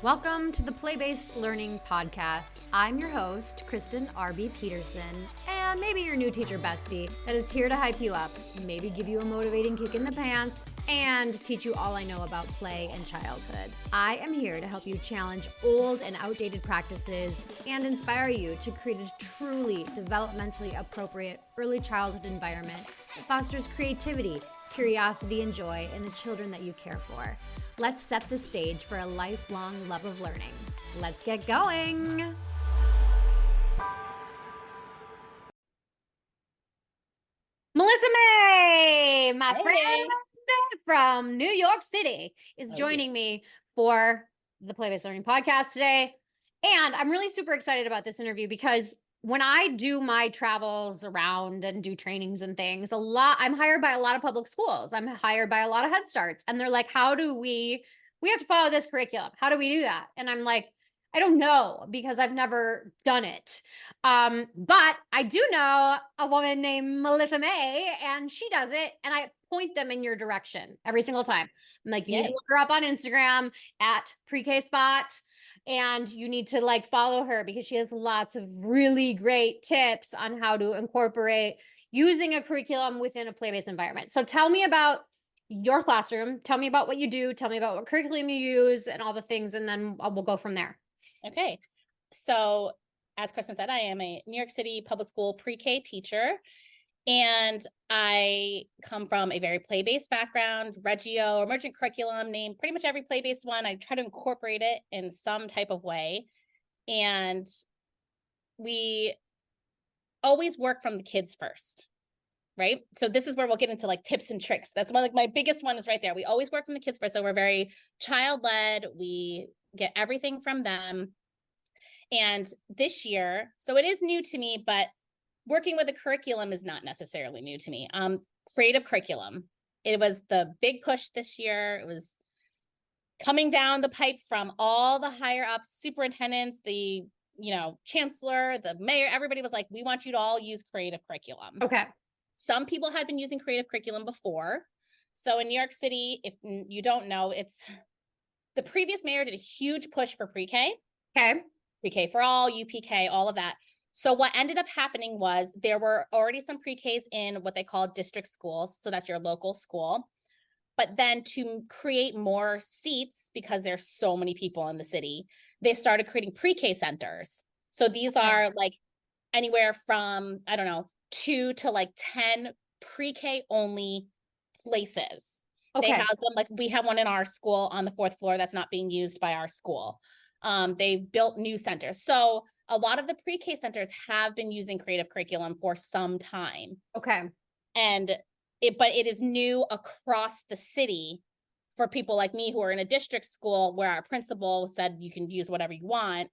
Welcome to the Play-Based Learning Podcast. I'm your host, Kristen R.B. Peterson, and maybe your new teacher bestie that is here to hype you up, maybe give you a motivating kick in the pants, and teach you all I know about play and childhood. I am here to help you challenge old and outdated practices and inspire you to create a truly developmentally appropriate early childhood environment that fosters creativity, curiosity, and joy in the children that you care for. Let's set the stage for a lifelong love of learning. Let's get going. Melysa Mei, my friend from New York City, is joining me for the Play-Based Learning Podcast today. And I'm really super excited about this interview because when I do my travels around and do trainings and things, I'm hired by a lot of public schools. I'm hired by a lot of Head Starts. And they're like, we have to follow this curriculum. How do we do that? And I'm like, I don't know because I've never done it. But I do know a woman named Melysa Mei, and she does it. And I point them in your direction every single time. I'm like, you need to look her up on Instagram at Pre-K Spot. And you need to follow her because she has lots of really great tips on how to incorporate using a curriculum within a play-based environment. So tell me about your classroom. Tell me about what you do. Tell me about what curriculum you use and all the things, and then we'll go from there. Okay. So as Kristen said, I am a New York City public school pre-K teacher, and I come from a very play-based background, Reggio, emergent curriculum, name pretty much every play-based one. I try to incorporate it in some type of way. And we always work from the kids first, right? So this is where we'll get into tips and tricks. That's one, my biggest one is right there. We always work from the kids first. So we're very child-led. We get everything from them. And this year, so it is new to me, but working with a curriculum is not necessarily new to me. Creative curriculum. It was the big push this year. It was coming down the pipe from all the higher ups, superintendents, the chancellor, the mayor. Everybody was like, we want you to all use creative curriculum. Okay. Some people had been using creative curriculum before. So in New York City, if you don't know, it's the previous mayor did a huge push for pre-K. Okay. Pre-K for all, UPK, all of that. So what ended up happening was there were already some pre-Ks in what they call district schools. So that's your local school. But then to create more seats, because there's so many people in the city, they started creating pre-K centers. So these are anywhere from, 2 to 10 pre-K only places. Okay. They have them, we have one in our school on the 4th floor that's not being used by our school. They've built new centers. So a lot of the pre-K centers have been using creative curriculum for some time. Okay. But it is new across the city for people like me who are in a district school where our principal said you can use whatever you want.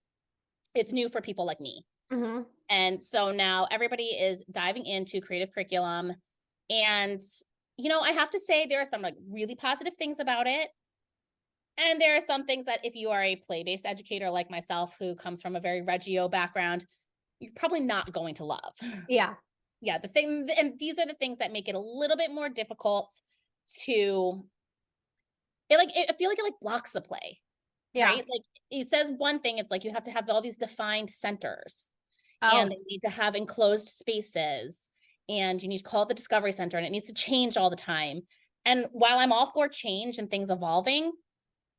It's new for people like me. Mm-hmm. And so now everybody is diving into creative curriculum. And, I have to say there are some really positive things about it. And there are some things that if you are a play-based educator like myself, who comes from a very Reggio background, you're probably not going to love. Yeah. Yeah. And these are the things that make it a little bit more difficult to, I feel like it blocks the play. Yeah. Right? It says one thing, it's you have to have all these defined centers. Oh. And they need to have enclosed spaces, and you need to call it the Discovery Center, and it needs to change all the time. And while I'm all for change and things evolving,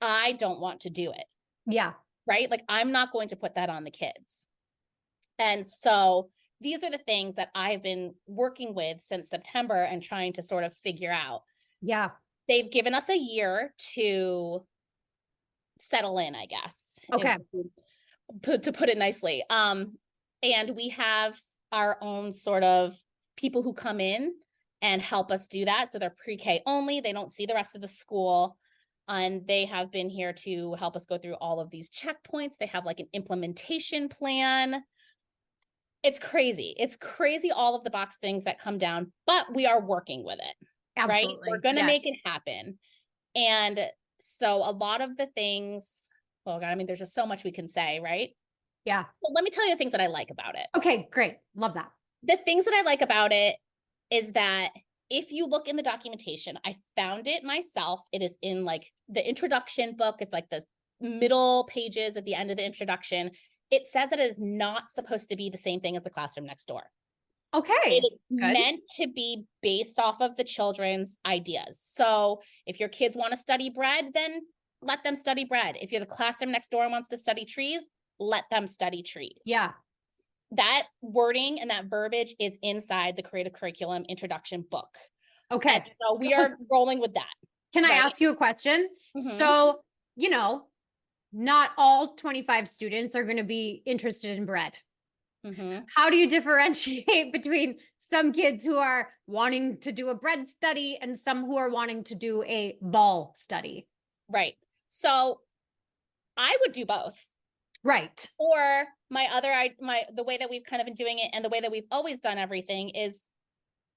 I don't want to do it. Yeah. Right? I'm not going to put that on the kids. And so these are the things that I've been working with since September and trying to sort of figure out. Yeah. They've given us a year to settle in, I guess. Okay. To put it nicely. And we have our own sort of people who come in and help us do that. So they're pre-K only. They don't see the rest of the school. And they have been here to help us go through all of these checkpoints. They have an implementation plan. It's crazy. It's crazy, all of the box things that come down, but we are working with it. Absolutely. Right? We're going to make it happen. And so a lot of the things, oh God, there's just so much we can say, right? Yeah. Well, let me tell you the things that I like about it. Okay, great. Love that. The things that I like about it is that if you look in the documentation, I found it myself. It is in the introduction book. It's the middle pages at the end of the introduction, it says that it is not supposed to be the same thing as the classroom next door. Okay. It is Good. meant to be based off of the children's ideas. So if your kids want to study bread, then let them study bread. If you're the classroom next door and wants to study trees, let them study trees. Yeah. That wording and that verbiage is inside the creative curriculum introduction book. Okay. And so we are rolling with that. Can I right? ask you a question? Mhm. So, you know, not all 25 students are going to be interested in bread. Mhm. How do you differentiate between some kids who are wanting to do a bread study and some who are wanting to do a ball study? Right. So I would do both. Right. Or the way that we've kind of been doing it and the way that we've always done everything is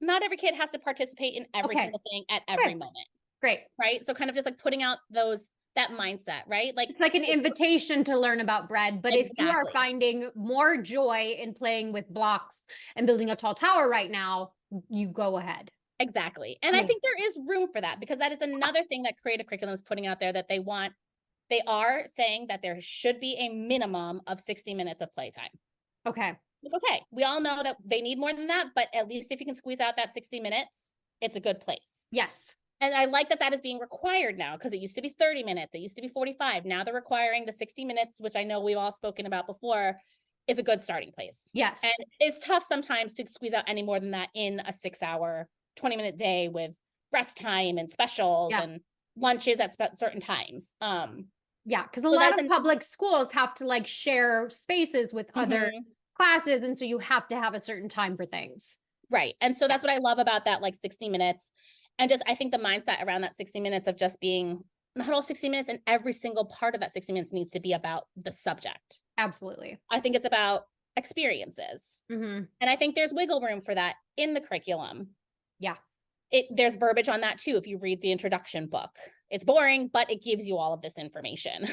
not every kid has to participate in every Okay. single thing at every moment. Great. Right. So kind of just like putting out that mindset, right? Like It's like an invitation to learn about bread. But if you are Exactly. finding more joy in playing with blocks and building a tall tower right now, you go ahead. Exactly. And I think there is room for that because that is another thing that creative curriculum is putting out there that they want. They are saying that there should be a minimum of 60 minutes of playtime. Okay. Okay. We all know that they need more than that, but at least if you can squeeze out that 60 minutes, it's a good place. Yes. And I like that that is being required now because it used to be 30 minutes. It used to be 45. Now they're requiring the 60 minutes, which I know we've all spoken about before, is a good starting place. Yes. And it's tough sometimes to squeeze out any more than that in a 6-hour, 20-minute day with rest time and specials and lunches at certain times. Yeah, because a lot of public schools have to like share spaces with other classes. And so you have to have a certain time for things. Right. And so that's what I love about that, like 60 minutes. And just, I think the mindset around that 60 minutes of just being not all 60 minutes and every single part of that 60 minutes needs to be about the subject. Absolutely. I think it's about experiences. And I think there's wiggle room for that in the curriculum. Yeah. There's verbiage on that too. If you read the introduction book, it's boring, but it gives you all of this information.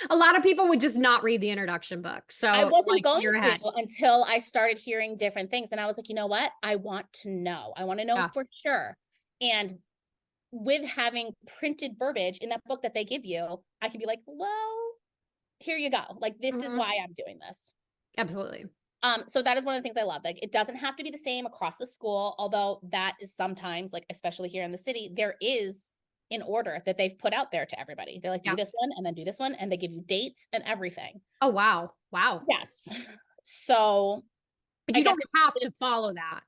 A lot of people would just not read the introduction book. So I wasn't going to to until I started hearing different things. And I was like, you know what? I want to know. I want to know for sure. And with having printed verbiage in that book that they give you, I can be like, well, here you go. Like, this is why I'm doing this. Absolutely. So that is one of the things I love. Like, it doesn't have to be the same across the school, although that is sometimes, like, especially here in the city, there is an order that they've put out there to everybody. They're like, do this one and then do this one, and they give you dates and everything. Oh, wow. Wow. Yes. So but you don't have to follow that.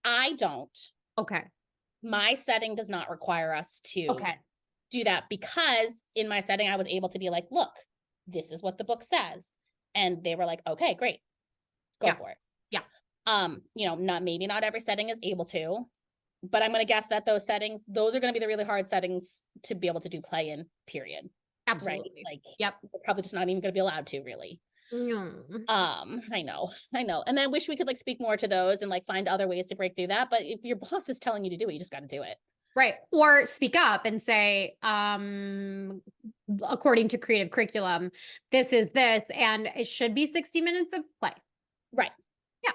I don't. Okay. My setting does not require us to do that because in my setting, I was able to be like, look, this is what the book says. And they were like, okay, great. Go for it. Yeah. Maybe not every setting is able to, but I'm going to guess that those settings, those are going to be the really hard settings to be able to do play in, period. Absolutely. Right? Like, we're probably just not even going to be allowed to, really. I know. And I wish we could like speak more to those and like find other ways to break through that. But if your boss is telling you to do it, you just got to do it. Right. Or speak up and say, according to creative curriculum, this is this, and it should be 60 minutes of play. Right. Yeah.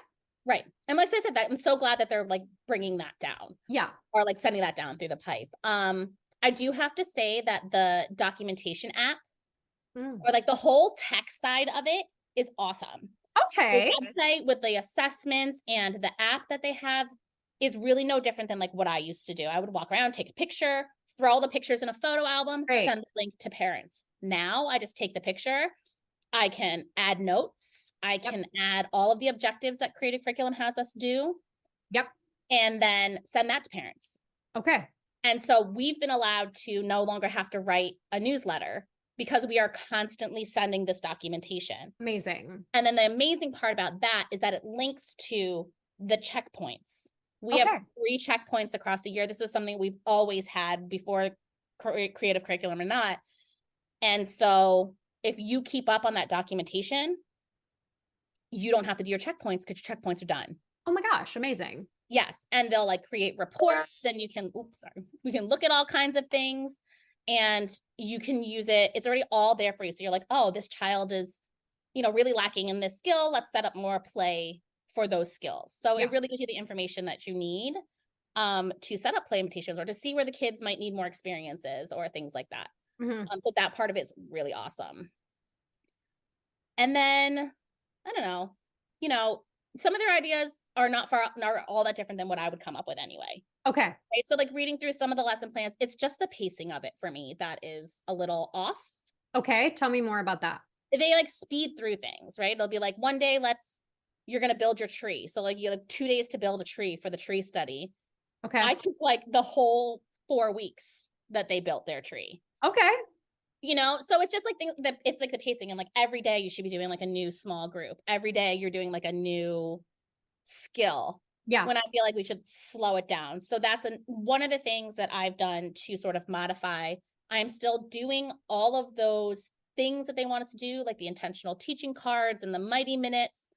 Right. And like I said, that I'm so glad that they're like bringing that down. Yeah. Or like sending that down through the pipe. I do have to say that the documentation app or like the whole tech side of it is awesome. Okay. The website with the assessments and the app that they have is really no different than like what I used to do. I would walk around, take a picture, throw all the pictures in a photo album, send the link to parents. Now I just take the picture. I can add notes. I can add all of the objectives that creative curriculum has us do. Yep. And then send that to parents. Okay. And so we've been allowed to no longer have to write a newsletter because we are constantly sending this documentation. Amazing. And then the amazing part about that is that it links to the checkpoints. We have 3 checkpoints across the year. This is something we've always had before creative curriculum or not. And so if you keep up on that documentation, you don't have to do your checkpoints because your checkpoints are done. Oh my gosh, amazing. Yes. And they'll like create reports and you can, we can look at all kinds of things and you can use it. It's already all there for you. So you're like, oh, this child is, really lacking in this skill. Let's set up more play for those skills. So it really gives you the information that you need to set up play invitations or to see where the kids might need more experiences or things like that. So that part of it's really awesome. And then, I don't know, some of their ideas are not all that different than what I would come up with anyway. Okay. Right. So like reading through some of the lesson plans, it's just the pacing of it for me that is a little off. Okay. Tell me more about that. They like speed through things, right? It'll be like one day, you're going to build your tree. So like you have 2 days to build a tree for the tree study. Okay. I took like the whole 4 weeks that they built their tree. Okay. So it's just like it's like the pacing, and like every day you should be doing like a new small group. Every day you're doing like a new skill. Yeah. When I feel like we should slow it down. So that's one of the things that I've done to sort of modify. I'm still doing all of those things that they want us to do, like the intentional teaching cards and the mighty minutes.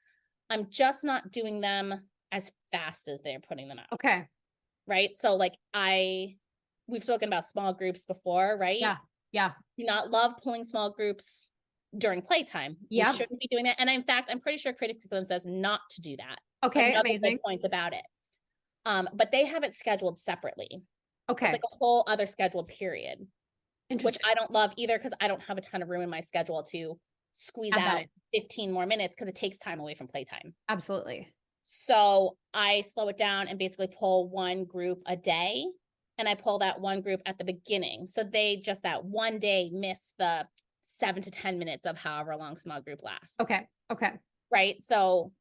I'm just not doing them as fast as they're putting them out. Okay. Right. So like we've spoken about small groups before, right? Yeah. Yeah. Do not love pulling small groups during playtime. Yeah. We shouldn't be doing that. And in fact, I'm pretty sure Creative Curriculum says not to do that. Okay. Another Amazing. good point about it. But they have it scheduled separately. Okay. It's like a whole other scheduled period, which I don't love either, because I don't have a ton of room in my schedule to squeeze out 15 more minutes, because it takes time away from playtime. Absolutely. So I slow it down and basically pull one group a day. And I pull that one group at the beginning. So they just that one day miss the 7 to 10 minutes of however long small group lasts. Okay. Okay. Right. So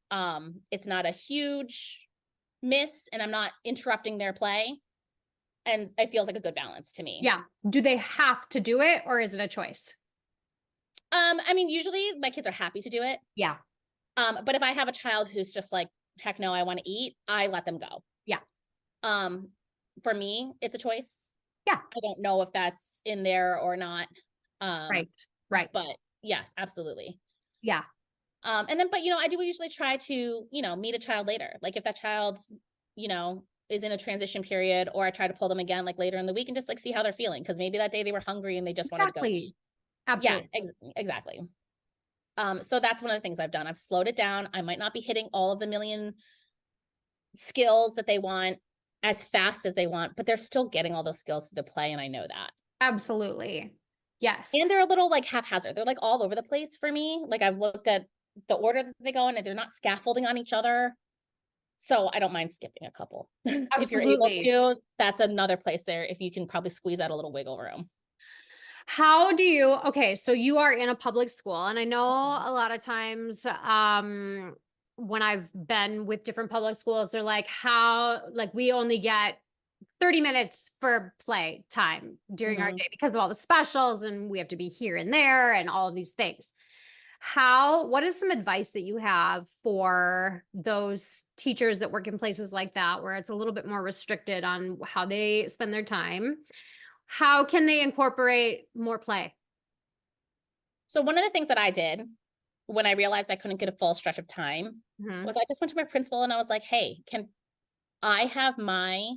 it's not a huge miss, and I'm not interrupting their play. And it feels like a good balance to me. Yeah. Do they have to do it, or is it a choice? I mean, usually my kids are happy to do it. Yeah. But if I have a child who's just like, heck no, I want to eat, I let them go. Yeah. For me, it's a choice. Yeah. I don't know if that's in there or not. Right. But yes, absolutely. Yeah. But I do usually try to, meet a child later. Like if that child, is in a transition period, or I try to pull them again, like later in the week, and just like see how they're feeling. Cause maybe that day they were hungry and they just wanted to go eat. Absolutely. Yeah, exactly. So that's one of the things I've done. I've slowed it down. I might not be hitting all of the million skills that they want as fast as they want, but they're still getting all those skills through the play. And I know that. Absolutely. Yes. And they're a little like haphazard. They're like all over the place for me. Like I've looked at the order that they go in, and they're not scaffolding on each other. So I don't mind skipping a couple. If you're able to, that's another place there. If you can probably squeeze out a little wiggle room. Okay, so you are in a public school, and I know a lot of times, when I've been with different public schools, they're like, we only get 30 minutes for play time during our day because of all the specials, and we have to be here and there and all of these things. What is some advice that you have for those teachers that work in places like that, where it's a little bit more restricted on how they spend their time? How can they incorporate more play? So one of the things that I did when I realized I couldn't get a full stretch of time was I just went to my principal and I was like, hey, can I have my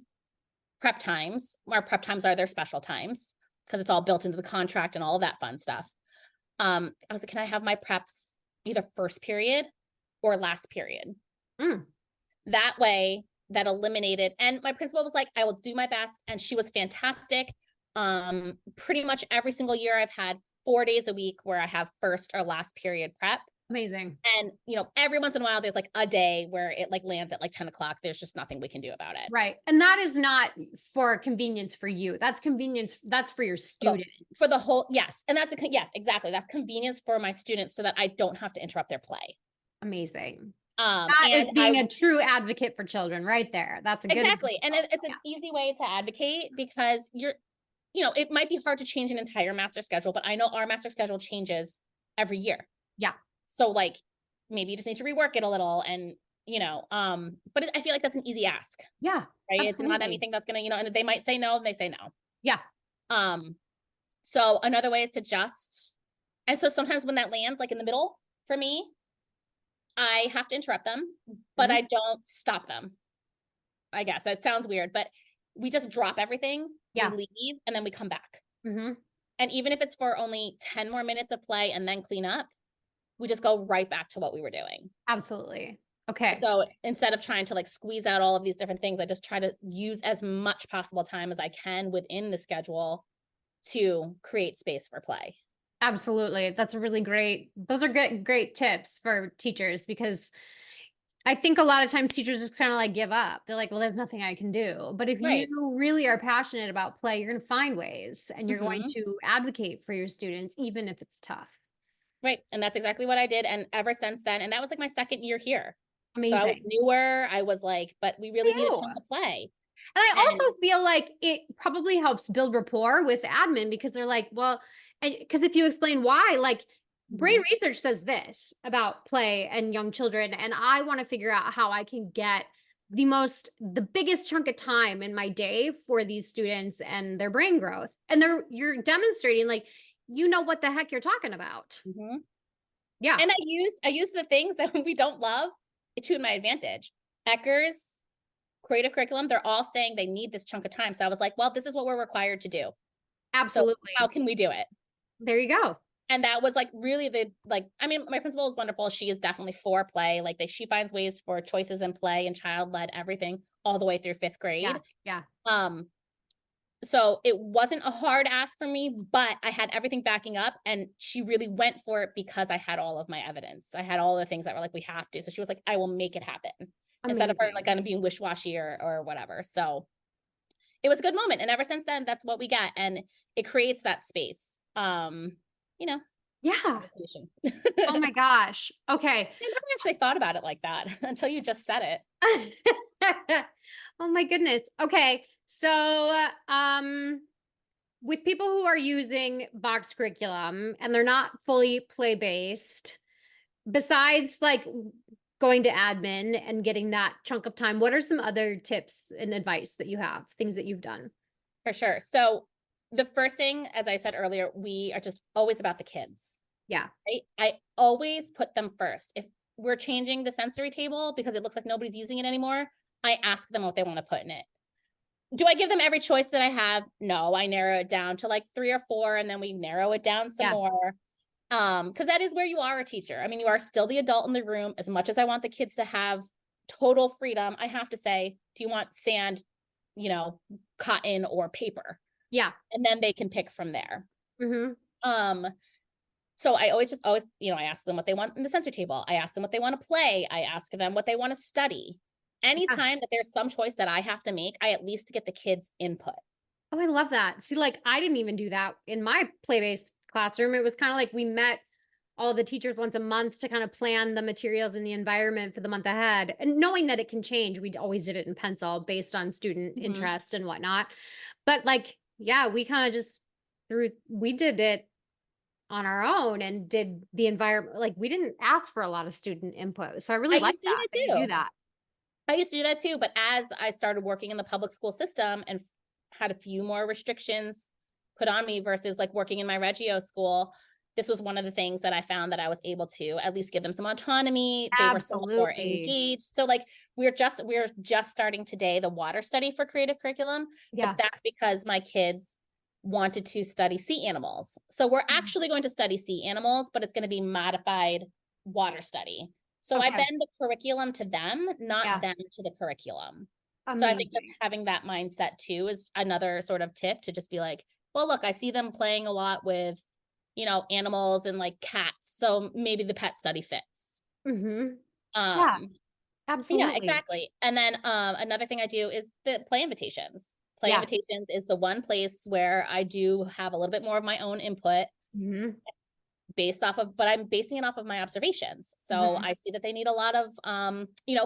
prep times? Our prep times are their special times, because it's all built into the contract and all of that fun stuff. I was like, can I have my preps either first period or last period? That way that eliminated, and my principal was like, I will do my best. And she was fantastic. Pretty much every single year I've had 4 days a week where I have first or last period prep. Amazing. And, every once in a while there's like a day where it like lands at like 10 o'clock. There's just nothing we can do about it. Right. And that is not for convenience for you. That's convenience. That's for your students. For the whole, yes. And yes, exactly. That's convenience for my students so that I don't have to interrupt their play. Amazing. That is being a true advocate for children right there. That's a good exactly. And it's an easy way to advocate, because it might be hard to change an entire master schedule, but I know our master schedule changes every year. Yeah. So like maybe you just need to rework it a little, and but I feel like that's an easy ask. Yeah. Right. Absolutely. It's not anything that's gonna, and they might say no, and they say no. Yeah. So another way is to and so sometimes when that lands like in the middle for me, I have to interrupt them, but I don't stop them. I guess that sounds weird, but we just drop everything. Yeah. We leave and then we come back. And even if it's for only 10 more minutes of play and then clean up, we just go right back to what we were doing. Absolutely. Okay. So instead of trying to like squeeze out all of these different things, I just try to use as much possible time as I can within the schedule to create space for play. Absolutely. That's a really great, those are great tips for teachers, because I think a lot of times teachers just kind of like give up. They're like, well, there's nothing I can do. But if Right. you really are passionate about play, you're going to find ways and you're going Hmm. to advocate for your students, even if it's tough. Right. And that's exactly what I did. And ever since then, and that was like my second year here. So I was Amazing. newer. I was like, but we really needed You. time to play. And I And also feel like it probably helps build rapport with admin, because they're like, well, because if you explain why, like brain Mhm. research says this about play and young children, and I want to figure out how I can get the biggest chunk of time in my day for these students and their brain growth. And you're demonstrating like, you know what the heck you're talking about. Mhm. Yeah, And I used the things that we don't love to my advantage. Ecker's creative curriculum, they're all saying they need this chunk of time. So I was like, well, this is what we're required to do. So how absolutely. can we do it? There you go. And that was like really I mean, my principal is wonderful. She is definitely for play. Like she finds ways for choices in play and child-led everything all the way through 5th Yeah, grade. yeah. Um, so it wasn't a hard ask for me, but I had everything backing up, and she really went for it because I had all of my evidence. I had all the things that were like, we have to. So she was like, I will make it happen, instead of her like Amazing. kind of being wishy-washy or whatever. So it was a good moment. And ever since then, that's what we got. And it creates that space. You know, Yeah. education. Oh my gosh. Okay. I never actually thought about it like that until you just said it. Oh my goodness. Okay. So, with people who are using box curriculum and they're not fully play-based, besides like going to admin and getting that chunk of time, what are some other tips and advice that you have, things that you've done? For sure. So the first thing, as I said earlier, we are just always about the kids, Yeah. right? I always put them first. If we're changing the sensory table because it looks like nobody's using it anymore, I ask them what they want to put in it. Do I give them every choice that I have? No, I narrow it down to like 3 or 4, and then we narrow it down some Yeah. more. Because that is where you are a teacher. I mean, you are still the adult in the room. As much as I want the kids to have total freedom, I have to say, do you want sand, cotton or paper? Yeah. And then they can pick from there. Mm-hmm. Um, so I always, I ask them what they want in the sensory table. I ask them what they want to play. I ask them what they want to study. Yeah. Anytime that there's some choice that I have to make, I at least get the kids' input. Oh, I love that. See, like I didn't even do that in my play-based classroom. It was kind of like we met all the teachers once a month to kind of plan the materials and the environment for the month ahead. And knowing that it can change, we always did it in pencil based on student Mhm. interest and whatnot. But like, yeah, we kind of just we did it on our own and did the environment. Like we didn't ask for a lot of student input. So I I really like used to do that that you do too. that. I used to do that too, but as I started working in the public school system and had a few more restrictions put on me versus like working in my Reggio school, this was one of the things that I found that I was able to at least give them some autonomy. They were so much more Absolutely. engaged. So like we're just starting today the water study for creative curriculum, but Yeah. that's because my kids wanted to study sea animals. So we're Mhm. actually going to study sea animals, but it's going to be modified water study. So I Okay. bend the curriculum to them, not Yeah. them to the curriculum. So I think just Amazing. having that mindset too is another sort of tip to just be like, well, look, I see them playing a lot with, animals and like cats. So maybe the pet study fits. Hmm. Yeah, Um, yeah, absolutely. exactly. And then another thing I do is the play invitations. Play Yeah. invitations is the one place where I do have a little bit more of my own input Hmm. based off of, but I'm basing it off of my observations. So Hmm. I see that they need a lot of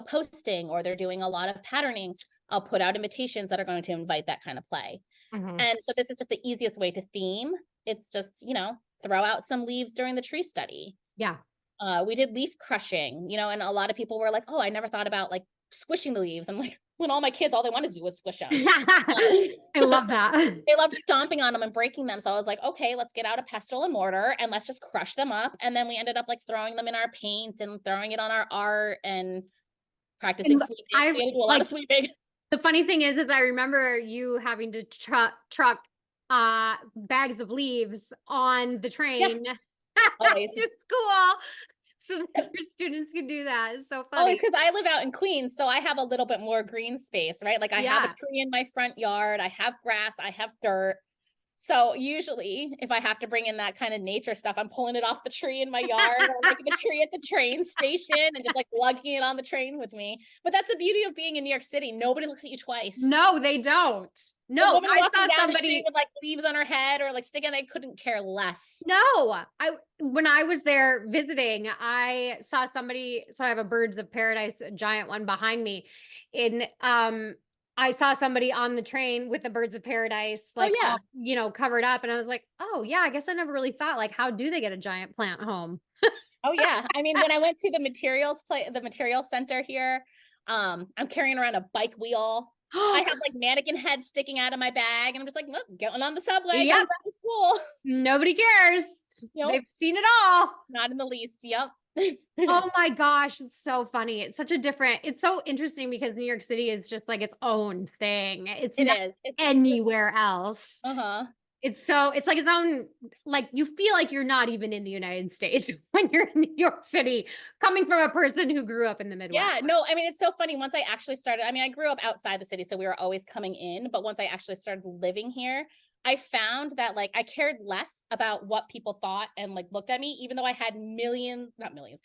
posting, or they're doing a lot of patterning. I'll put out invitations that are going to invite that kind of play. Hmm. And so this is just the easiest way to theme. It's just, throw out some leaves during the tree study. Yeah. We did leaf crushing, and a lot of people were like, oh, I never thought about like squishing the leaves. I'm like, when all my kids, all they wanted to do was squish them. I love that. They love stomping on them and breaking them. So I was like, okay, let's get out a pestle and mortar and let's just crush them up. And then we ended up like throwing them in our paint and throwing it on our art and practicing And sweeping. I We had to do a lot like of sweeping. the funny thing is I remember you having to truck bags of leaves on the Yeah, train always. to school so that your students could do that. It's so Always, funny. because I live out in Queens, so I have a little bit more green space, right? Like I have a Yeah. tree in my front yard, I have grass, I have dirt. So usually if I have to bring in that kind of nature stuff, I'm pulling it off the tree in my yard or like the tree at the train station and just like lugging it on the train with me. But that's the beauty of being in New York City. Nobody looks at you twice. No, they don't. The No, woman I walking saw down the street somebody. with like leaves on her head or like sticking, they couldn't care less. No, when I was there visiting, I saw somebody. So I have a Birds of Paradise, a giant one behind me. In I saw somebody on the train with the Birds of Paradise, Oh like yeah. all, covered up, and I was like, oh yeah, I guess I never really thought like, how do they get a giant plant home? Oh yeah. I mean, when I went to the materials center here, I'm carrying around a bike wheel. I have like mannequin heads sticking out of my bag, and I'm just like, look, getting on the subway, Yep. going back to school. Nobody cares. Nope. They've seen it all. Not in the least. Yep. Oh my gosh, it's so funny. It's so interesting because New York City is just like its own thing. It's It not is. It's anywhere else. uh-huh. It's like its own, like you feel like you're not even in the United States when you're in New York City, coming from a person who grew up in the Midwest. Yeah, no, I mean, it's so funny. Once I actually started, I mean, I grew up outside the city, so we were always coming in. But once I actually started living here, I found that like I cared less about what people thought and like looked at me, even though I had not millions,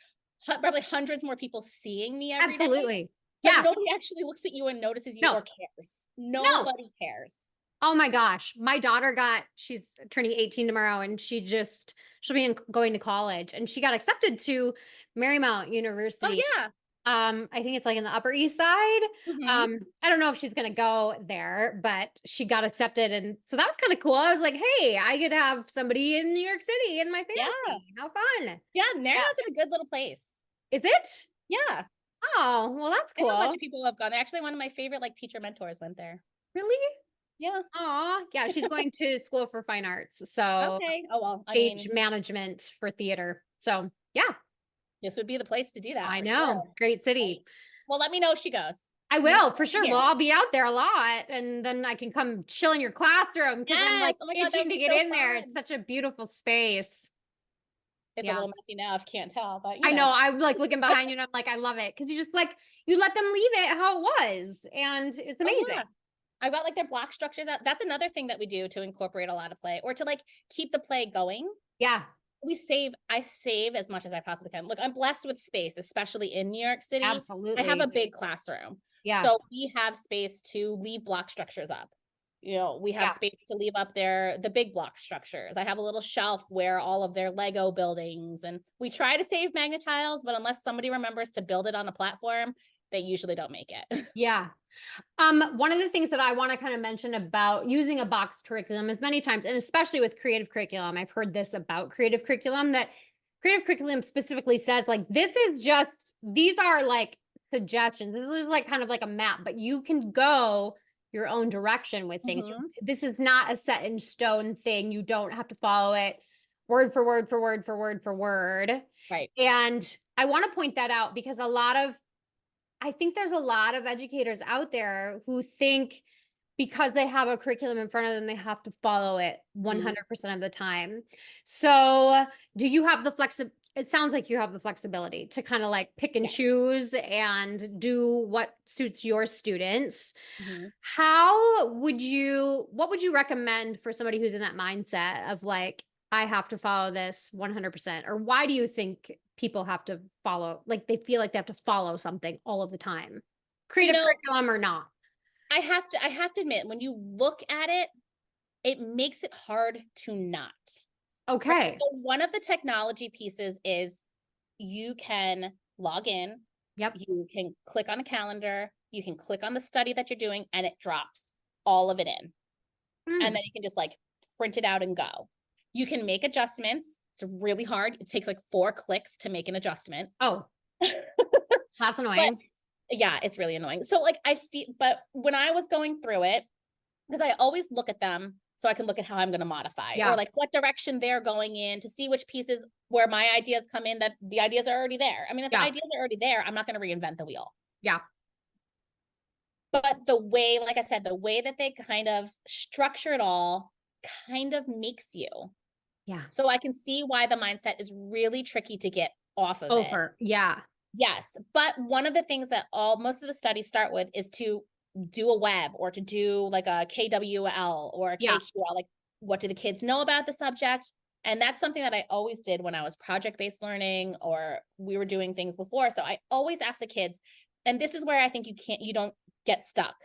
probably hundreds more people seeing me every day. Absolutely. But Yeah. nobody actually looks at you and notices you No. or cares. No. Nobody cares. Oh my gosh. My daughter she's turning 18 tomorrow and she'll be going to college and she got accepted to Marymount Oh University. yeah. I think it's like in the Upper East Side. Mhm. I don't know if she's gonna go there, but she got accepted, and so that was kind of cool. I was like, hey, I could have somebody in New York City in my Yeah. family. How fun. Yeah, Marymount's in a good little place. Is it? Yeah. Oh, well, that's I know a bunch cool. of people who have gone there. Actually, one of my favorite like teacher mentors went there. Really? Yeah. Aw, yeah, she's going to school for fine arts, so Okay. Oh well, I stage mean, management for theater. So yeah, this would be the place to do that I for know. sure. Great city. Well, let me know if she goes. I You know, will for sure. here. Well, I'll be out there a lot, and then I can come chill in your classroom because I'm like Yes. Oh my God, that itching would to be get so in there. It's fun. such a beautiful space. It's a Yeah. little messy now if you can't tell, but I you know. know. I'm like looking behind you and I'm like, I love it. Cause you just like, you let them leave it how it was. And it's Oh amazing. yeah. I've got like their block structures out. That's another thing that we do to incorporate a lot of play or to like keep the play going. Yeah. I save as much as I possibly can. Look, I'm blessed with space, especially in New York City. I have Absolutely. a big classroom. Yeah. So we have space to leave block structures up. You know, we have Yeah. space to leave up the big block structures. I have a little shelf where all of their Lego buildings, and we try to save magnet tiles, but unless somebody remembers to build it on a platform, they usually don't make it. Yeah. One of the things that I want to kind of mention about using a box curriculum is many times, and especially with creative curriculum, I've heard this about creative curriculum that creative curriculum specifically says like, these are like suggestions. This is like kind of like a map, but you can go your own direction with things. Mhm. This is not a set in stone thing. You don't have to follow it word for word for word for word for word. Right. And I want to point that out because I think there's a lot of educators out there who think because they have a curriculum in front of them, they have to follow it 100% of the time. So, do you have it sounds like you have the flexibility to kind of like pick and Yes. choose and do what suits your students. Mhm. What would you recommend for somebody who's in that mindset of like, I have to follow this 100%? Or why do you think people have to follow, like they feel like they have to follow something all of the time? Creative curriculum or not? I have to admit, when you look at it, it makes it hard to not. Right? Okay. So one of the technology pieces is you can log in. Yep. You can click on a calendar. You can click on the study that you're doing, and it drops all of it in. And then you can just like print it out and go. You can make adjustments. It's really hard. It takes like 4 clicks to make an adjustment. Oh, that's annoying. Yeah, it's really annoying. So like but when I was going through it, because I always look at them so I can look at how I'm going to modify Yeah. or like what direction they're going in to see which pieces where my ideas come in, that the ideas are already there. I mean, if the Yeah. ideas are already there, I'm not going to reinvent the wheel. Yeah. But the way, like I said, the way that they kind of structure it all kind of makes you. Yeah. So I can see why the mindset is really tricky to get off of it. Yeah. Yes. But one of the things that most of the studies start with is to do a web or to do like a KWL or a Yeah. KQL, like what do the kids know about the subject? And that's something that I always did when I was project-based learning or we were doing things before. So I always ask the kids, and this is where I think you don't get stuck.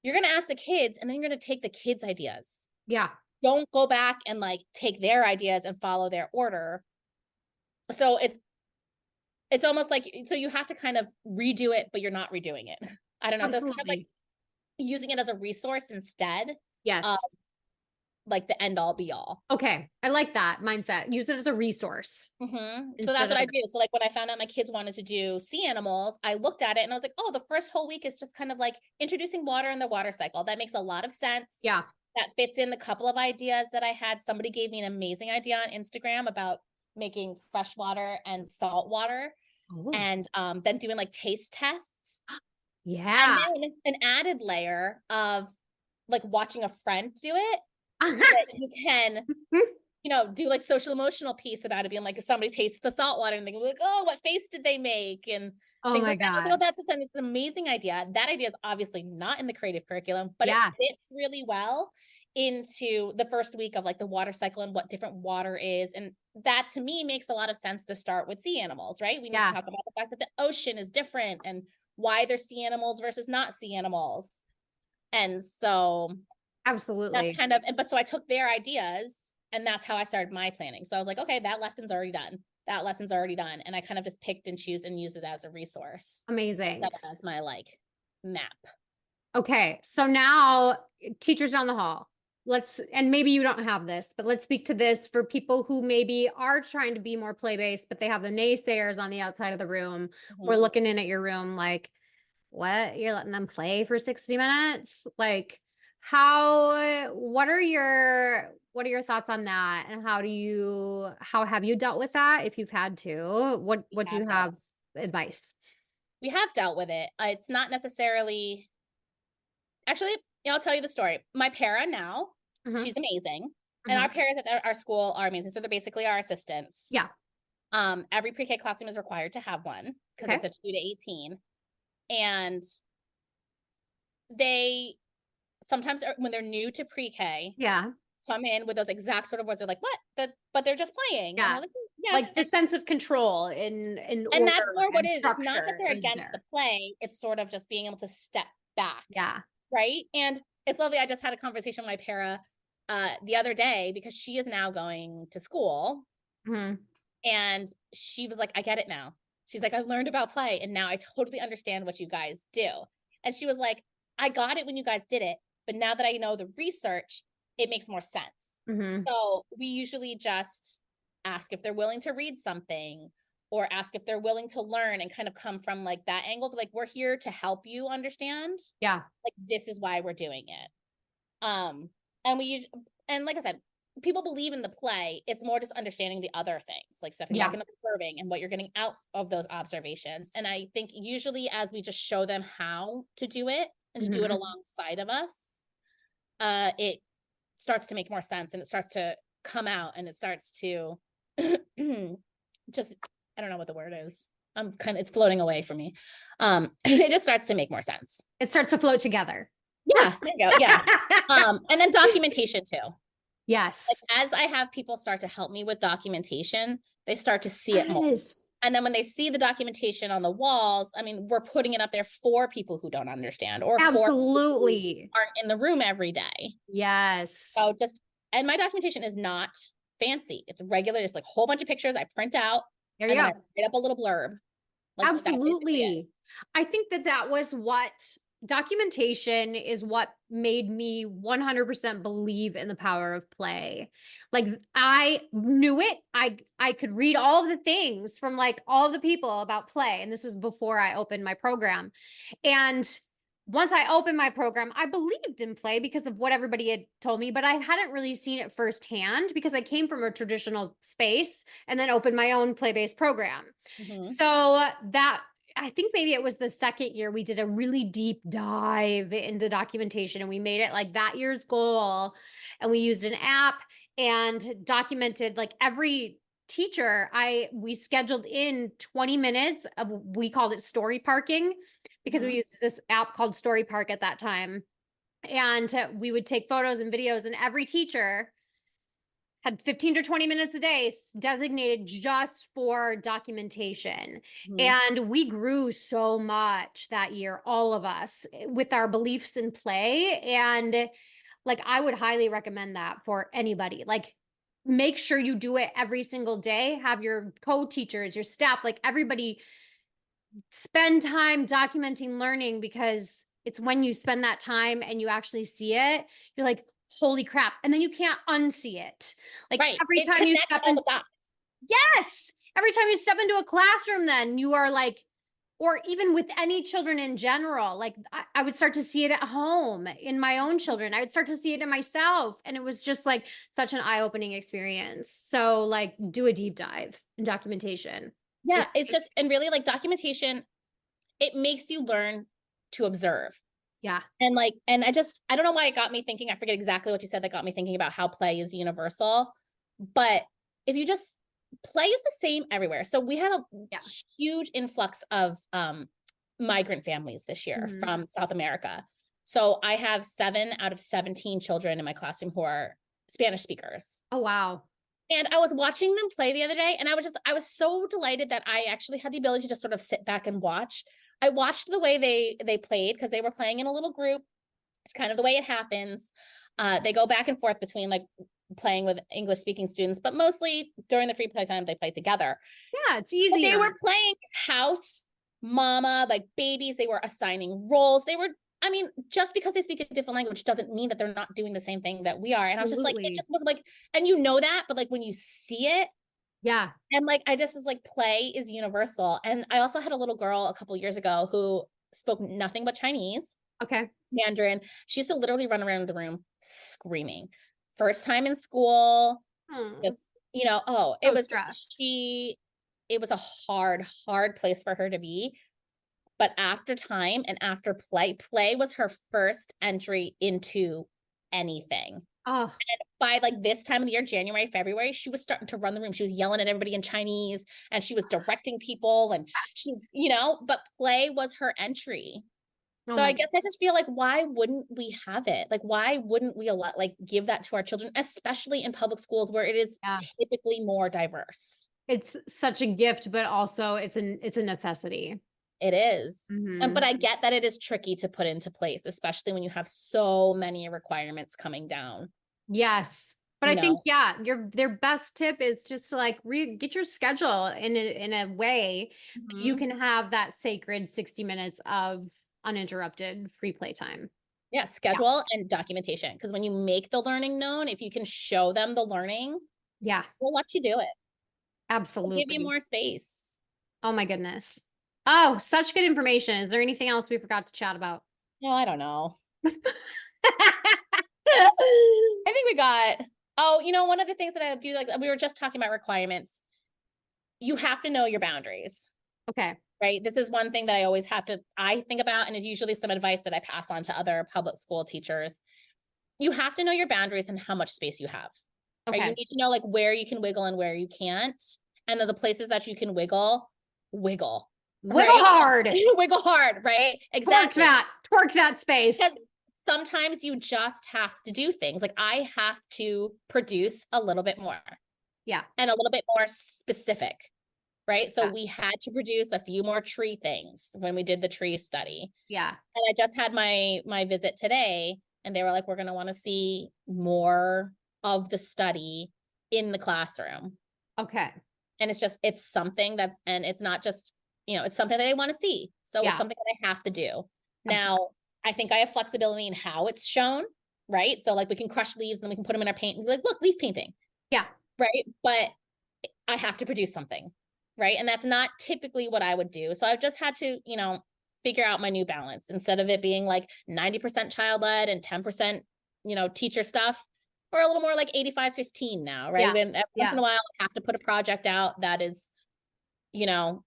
You're going to ask the kids and then you're going to take the kids' ideas. Yeah. Don't go back and like take their ideas and follow their order. So it's almost like, so you have to kind of redo it, but you're not redoing it. I don't know. So it's kind of like Absolutely. using it as a resource instead. Yes. Like the end all be all. Okay. I like that mindset. Use it as a resource. So that's Instead what I of do. So like when I found out my kids wanted to do sea animals, I looked at it and I was like, oh, the first whole week is just kind of like introducing water in the water cycle. That makes a lot of sense. Yeah. That fits in the couple of ideas that I had. Somebody gave me an amazing idea on Instagram about making fresh water and salt water Oh. and then doing like taste tests. Yeah. And then an added layer of like watching a friend do it so that you can, you know, do like social emotional piece about it, being like, if somebody tastes the salt water and they go like, oh, what face did they make? And Oh things my like that. God. Well, that's an amazing idea. That idea is obviously not in the creative curriculum, but Yeah. it fits really well into the first week of like the water cycle and what different water is. And that to me makes a lot of sense to start with sea animals, right? We need to talk about the fact that the ocean is different and why there's sea animals versus not sea animals. And so Absolutely. that's kind of, but so I took their ideas and that's how I started my planning. So I was like, okay, that lesson's already done. That lesson's already done. And I kind of just picked and choose and use it as a resource. Amazing. As my like map. Okay. So now teachers down the hall. And maybe you don't have this, but let's speak to this for people who maybe are trying to be more play-based, but they have the naysayers on the outside of the room. We're looking in at your room like, what? You're letting them play for 60 minutes? Like, what are your thoughts on that? And how have you dealt with that if you've had to? What do you have advice? We have dealt with it. It's not necessarily, actually, I'll tell you the story. My para now, she's amazing. And our paras at our school are amazing. So they're basically our assistants. Yeah. Every pre-K classroom is required to have one because it's a 2 to 18. And they sometimes when they're new to pre-K, come in with those exact sort of words. They're like, what? But they're just playing. Yeah. Like, yes. Like the sense of control and that's more what it is. It's not that they're against the there. play. It's sort of just being able to step back. Yeah. Right. And it's lovely. I just had a conversation with my para the other day because she is now going to school. And she was like, I get it now. She's like, I learned about play and now I totally understand what you guys do. And she was like, I got it when you guys did it, but now that I know the research, it makes more sense. So we usually just ask if they're willing to read something or ask if they're willing to learn and kind of come from like that angle. But like, we're here to help you understand. Yeah. Like, this is why we're doing it. And like I said, people believe in the play. It's more just understanding the other things, like stepping back and observing and what you're getting out of those observations. And I think usually as we just show them how to do it and to do it alongside of us, it starts to make more sense and it starts to come out and it starts to just, I don't know what the word is. It's floating away from me. It just starts to make more sense. It starts to float together. Yeah, there you go. Yeah. And then documentation too. Yes. Like as I have people start to help me with documentation, they start to see it more. And then when they see the documentation on the walls, I mean, we're putting it up there for people who don't understand or for people who aren't in the room every day. Yes. So and my documentation is not fancy. It's regular, just like a whole bunch of pictures I print out. There you go. I write up a little blurb. Like absolutely. I think that was what documentation is what made me 100% believe in the power of play. Like I knew it. I could read all of the things from like all of the people about play. And this was before I opened my program. And once I opened my program, I believed in play because of what everybody had told me, but I hadn't really seen it firsthand because I came from a traditional space and then opened my own play-based program. So that I think maybe it was the second year we did a really deep dive into documentation and we made it like that year's goal. And we used an app and documented like every teacher. We scheduled in 20 minutes of, we called it story parking because we used this app called Story Park at that time. And we would take photos and videos, and every teacher had 15 to 20 minutes a day designated just for documentation. And we grew so much that year, all of us, with our beliefs in play. And like, I would highly recommend that for anybody. Like, make sure you do it every single day. Have your co-teachers, your staff, like everybody spend time documenting learning, because it's when you spend that time and you actually see it, you're like, holy crap. And then you can't unsee it. Like Right. every It time you connects step all in, the dots. yes, every time you step into a classroom, then you are like, or even with any children in general, like I would start to see it at home in my own children. I would start to see it in myself. And it was just like such an eye-opening experience. So like, do a deep dive in documentation. Yeah, it's just, and really like documentation, it makes you learn to observe. Yeah. And like, and I don't know why it got me thinking, I forget exactly what you said that got me thinking about how play is universal. But if you just, play is the same everywhere. So we had a huge influx of migrant families this year from South America. So I have 7 out of 17 children in my classroom who are Spanish speakers. Oh, wow. And I was watching them play the other day, and I was so delighted that I actually had the ability to just sort of sit back and watch. I watched the way they played, because they were playing in a little group. It's kind of the way it happens. They go back and forth between like playing with English speaking students, but mostly during the free play time, they play together. Yeah, it's easy. They were playing house, mama, like babies. They were assigning roles. They were, I mean, just because they speak a different language doesn't mean that they're not doing the same thing that we are. And I was just like, it just was like, and you know that, but like when you see it, yeah. And like, I just was like, play is universal. And I also had a little girl a couple years ago who spoke nothing but Chinese. Okay. Mandarin. She used to literally run around the room screaming. First time in school. Just, you know, it was stressed. it was a hard place for her to be. But after time and after play was her first entry into anything. Oh. And by like this time of the year, January, February, she was starting to run the room. She was yelling at everybody in Chinese, and she was directing people, and she's, you know, but play was her entry. So I guess I just feel like, why wouldn't we have it? Like, why wouldn't we give that to our children, especially in public schools where it is typically more diverse? It's such a gift, but also it's a necessity. It is. But I get that it is tricky to put into place, especially when you have so many requirements coming down. Yes. But I think, their best tip is just to like get your schedule in a way you can have that sacred 60 minutes of uninterrupted free play time. Yeah, schedule and documentation. Because when you make the learning known, if you can show them the learning, they'll let you do it. Absolutely. They'll give you more space. Oh my goodness. Oh, such good information. Is there anything else we forgot to chat about? No, I don't know. I think we got, you know, one of the things that I do, like we were just talking about requirements. You have to know your boundaries. Okay. Right. This is one thing that I think about, and is usually some advice that I pass on to other public school teachers. You have to know your boundaries and how much space you have. Okay. Right? You need to know like where you can wiggle and where you can't. And then the places that you can wiggle. Wiggle hard. Wiggle hard, right? Exactly. Twerk that space. Because sometimes you just have to do things. Like I have to produce a little bit more. Yeah. And a little bit more specific. Right. So we had to produce a few more tree things when we did the tree study. Yeah. And I just had my visit today, and they were like, we're going to want to see more of the study in the classroom. Okay. And it's something that's, and it's not just, you know, it's something that they want to see. So it's something that I have to do. Now, I think I have flexibility in how it's shown. Right. So like we can crush leaves and then we can put them in our paint and be like, look, leaf painting. Yeah. Right. But I have to produce something. Right. And that's not typically what I would do. So I've just had to, you know, figure out my new balance instead of it being like 90% child led and 10%, you know, teacher stuff. Or a little more like 85-15 now. Right. Yeah. And once in a while, I have to put a project out that is, you know,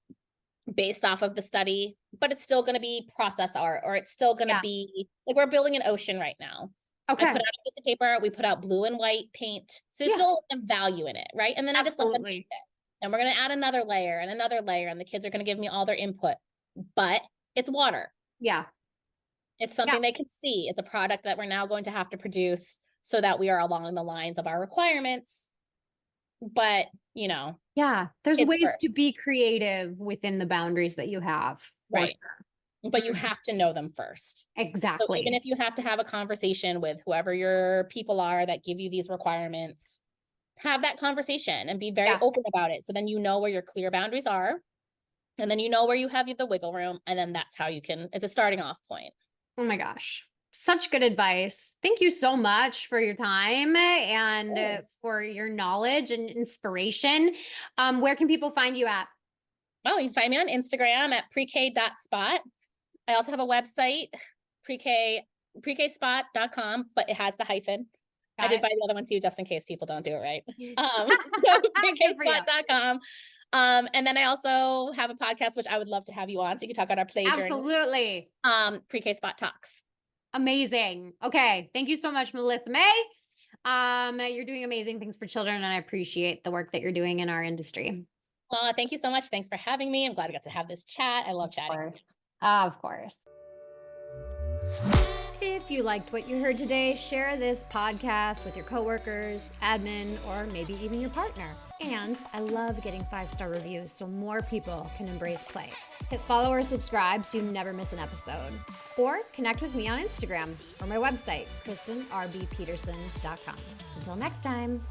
based off of the study, but it's still going to be process art, or it's still going to be like, we're building an ocean right now. Okay. I put out a piece of paper. We put out blue and white paint. So there's still a value in it. Right. And then I just let them paint it. And we're going to add another layer and another layer, and the kids are going to give me all their input, but it's water. Yeah. It's something they can see. It's a product that we're now going to have to produce so that we are along the lines of our requirements. But, you know, Yeah, there's it's ways to be creative within the boundaries that you have. For right. sure. But you have to know them first. So Exactly. even if you have to have a conversation with whoever your people are that give you these requirements, have that conversation and be very open about it. So then you know where your clear boundaries are. And then you know where you have the wiggle room. And then that's how you can, it's a starting off point. Oh my gosh. Such good advice. Thank you so much for your time and for your knowledge and inspiration. Where can people find you at? Oh, you can find me on Instagram at prek.spot. I also have a website, preksspot.com, but it has the hyphen. I did buy the other one too, just in case people don't do it right. So preksspot.com. And then I also have a podcast, which I would love to have you on, so you can talk about our play journey. Absolutely. Pre-K Spot Talks. Amazing. Okay. Thank you so much, Melysa Mei. You're doing amazing things for children, and I appreciate the work that you're doing in our industry. Thank you so much. Thanks for having me. I'm glad I got to have this chat. I love chatting. Of course. If you liked what you heard today, share this podcast with your coworkers, admin, or maybe even your partner. And I love getting 5-star reviews so more people can embrace play. Hit follow or subscribe so you never miss an episode. Or connect with me on Instagram or my website, KristenRBPeterson.com. Until next time.